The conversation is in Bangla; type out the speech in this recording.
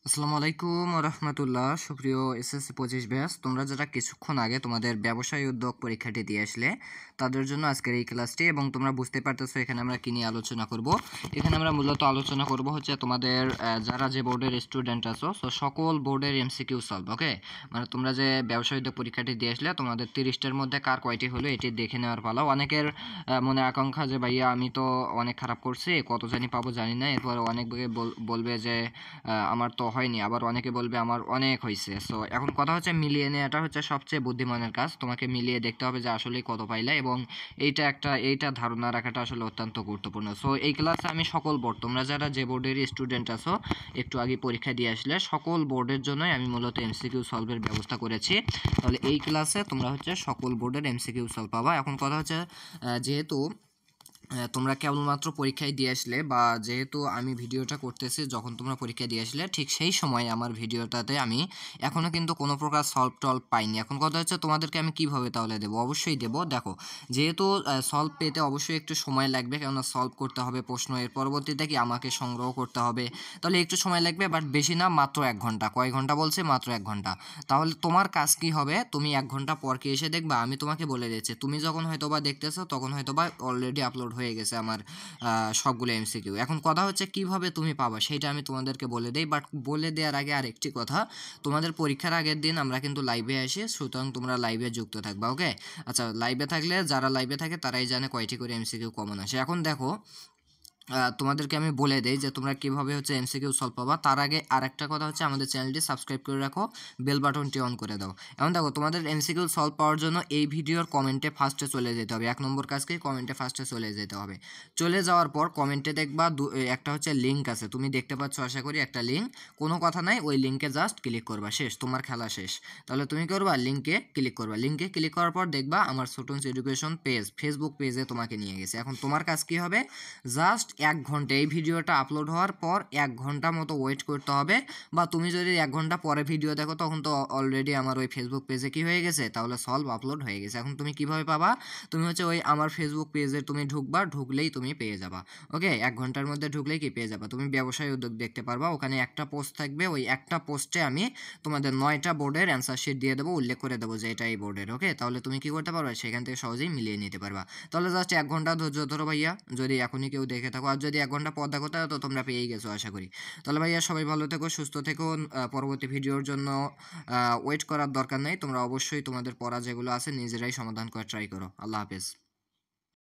আসসালামু আলাইকুম রহমতুল্লাহ। সুপ্রিয় এসএসসি 25 ব্যাচ, তোমরা যারা কিছুক্ষণ আগে তোমাদের ব্যবসায় উদ্যোগ পরীক্ষাটি দিয়ে আসলে তাদের জন্য আজকের এই ক্লাসটি। এবং তোমরা বুঝতে পারতেছো এখানে আমরা কী নিয়ে আলোচনা করব। এখানে আমরা মূলত আলোচনা করব হচ্ছে তোমাদের যারা যে বোর্ডের স্টুডেন্ট আছো, সো সকল বোর্ডের এমসিকিউ সলভ। ওকে, মানে তোমরা যে ব্যবসায় উদ্যোগ পরীক্ষাটি দিয়ে আসলে তোমাদের 30টার মধ্যে কার কয়টি হলো এটি দেখে নেওয়ার পালা। অনেকের মনে আকাঙ্ক্ষা যে ভাইয়া আমি তো অনেক খারাপ করছি, কত জানি পাবো জানি না। এরপর অনেক বলবে যে আমার তো হয়নি, আবার অনেকে বলবে আমার অনেক হয়েছে। সো এখন কথা হচ্ছে মিলিয়ে নেওয়াটা হচ্ছে সবচেয়ে বুদ্ধিমানের কাজ। তোমাকে মিলিয়ে দেখতে হবে যে আসলেই কত পাইলে, এবং এইটা ধারণা রাখাটা আসলে অত্যন্ত গুরুত্বপূর্ণ। সো এই ক্লাসে আমি সকল বোর্ড, তোমরা যারা যে বোর্ডেরই স্টুডেন্ট আছো, একটু আগে পরীক্ষা দিয়ে আসলে সকল বোর্ডের জন্যই আমি মূলত এমসিকিউ সলভের ব্যবস্থা করেছি। তাহলে এই ক্লাসে তোমরা হচ্ছে সকল বোর্ডের এমসিকিউ সলভ পাবা। এখন কথা হচ্ছে যেহেতু তোমরা কেবলমাত্র পরীক্ষায় দিয়ে আসলে, বা যেহেতু আমি ভিডিওটা করতেছি যখন তোমরা পরীক্ষা দিয়ে আসলে, ঠিক সেই সময় আমার ভিডিওটাতে আমি এখনও কিন্তু কোনো প্রকার সলভ টলভ পাইনি। এখন কথা হচ্ছে তোমাদেরকে আমি কিভাবে তাহলে দেবো, অবশ্যই দেবো। দেখো, যেহেতু সলভ পেতে অবশ্যই একটু সময় লাগবে, কেননা সলভ করতে হবে প্রশ্ন, এর পরবর্তীতে কি আমাকে সংগ্রহ করতে হবে, তাহলে একটু সময় লাগবে, বাট বেশি না, মাত্র 1 ঘন্টা। কয় ঘন্টা বলছে? মাত্র 1 ঘন্টা। তাহলে তোমার কাজ কি হবে, তুমি 1 ঘন্টা পর কি এসে দেখবা, আমি তোমাকে বলে দিচ্ছি, তুমি যখন হয়তোবা দেখতেছো তখন হয়তোবা অলরেডি আপলোড হয়ে গেছে আমার সবগুলো এমসিকিউ। এখন কথা হচ্ছে কিভাবে তুমি পাবা সেটা আমি তোমাদেরকে বলে দেই। বাট বলে দেওয়ার আগে আরেকটি কথা, তোমাদের পরীক্ষার আগের দিন আমরা কিন্তু লাইভে আসি, সুতরাং তোমরা লাইভে যুক্ত থাকবা। ওকে, আচ্ছা, লাইভে থাকলে, যারা লাইভে থাকে তারাই জানে কয়টি করে এমসিকিউ কমন আসে। এখন দেখো, তোমাদেরকে আমি বলে দেই যে তোমরা কীভাবে হচ্ছে এমসিকিউ সলভ পাবা। তার আগে আরেকটা কথা হচ্ছে, আমাদের চ্যানেলটি সাবস্ক্রাইব করে রাখো, বেল বাটনটি অন করে দাও। এখন দেখো, তোমাদের এমসিকিউ সলভ পাওয়ার জন্য এই ভিডিওর কমেন্টে ফার্স্টে চলে যেতে হবে। 1 নম্বর কাজকে কমেন্টে ফার্স্টে চলে যেতে হবে। চলে যাওয়ার পর কমেন্টে দেখবা একটা হচ্ছে লিঙ্ক আছে, তুমি দেখতে পাচ্ছ আশা করি একটা লিঙ্ক। কোনো কথা নাই, ওই লিঙ্কে জাস্ট ক্লিক করবা, শেষ, তোমার খেলা শেষ। তাহলে তুমি করবা লিঙ্কে ক্লিক করবা। লিঙ্কে ক্লিক করার পর দেখবা আমার ছোটনস এডুকেশন পেজ, ফেসবুক পেজে তোমাকে নিয়ে গেছে। এখন তোমার কাজ কী হবে, জাস্ট 1 ঘন্টা, এই ভিডিওটা আপলোড হওয়ার পর 1 ঘন্টা মতো ওয়েট করতে হবে। বা তুমি যদি 1 ঘন্টা পরে ভিডিও দেখো তখন তো অলরেডি আমার ওই ফেসবুক পেজে কি হয়ে গেছে, তাহলে সলভ আপলোড হয়ে গেছে। এখন তুমি কিভাবে পাবা, তুমি হচ্ছে ওই আমার ফেসবুক পেজে তুমি ঢুকবা, ঢুকলেই তুমি পেয়ে যাবা। ওকে, 1 ঘন্টার মধ্যে ঢুকলেই কি পেয়ে যাবা, তুমি ব্যবসায় উদ্যোগ দেখতে পারবা। ওখানে একটা পোস্ট থাকবে, ওই একটা পোস্টে আমি তোমাদের 9টা বোর্ডের অ্যান্সার শিট দিয়ে দেবো, উল্লেখ করে দেবো যে এটা এই বোর্ডের। ওকে, তাহলে তুমি কি করতে পারবা, সেখান থেকে সহজেই মিলিয়ে নিতে পারবা। তাহলে জাস্ট 1 ঘন্টা ধৈর্য ধরো ভাইয়া, যদি এখনই কেউ দেখে থাকো। আর যদি 1 ঘন্টা পর দেখো তো তোমরা পেয়েই গেছো আশা করি। তাহলে ভাইয়া সবাই ভালো থেকো, সুস্থ থেকো। পরবর্তী ভিডিওর জন্য ওয়েট করার দরকার নেই, তোমরা অবশ্যই তোমাদের পড়া যেগুলো আছে নিজেরাই সমাধান করার ট্রাই করো। আল্লাহ হাফেজ।